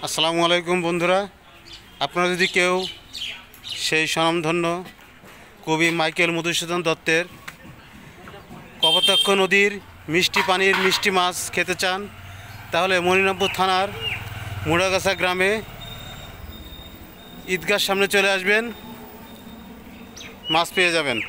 আসসালামু আলাইকুম বন্ধুরা, আপনারা যদি কেউ সেই স্বনামধন্য কবি মাইকেল মধুসূদন দত্তের কপোতাক্ষ নদীর মিষ্টি পানির মিষ্টি মাছ খেতে চান, তাহলে মনিরামপুর থানার মুড়াগাছা গ্রামে ঈদগাহর সামনে চলে আসবেন, মাছ পেয়ে যাবেন।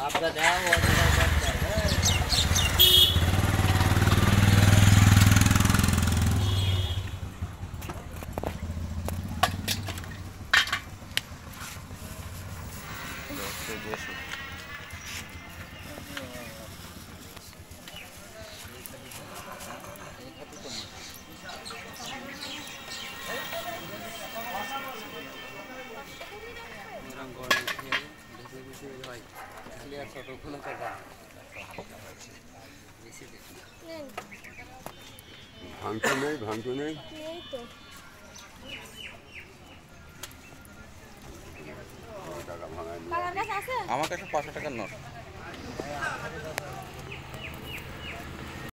आपका ध्यान वो ভাঙতো নেই আমার কাছে 500 টাকার নোট।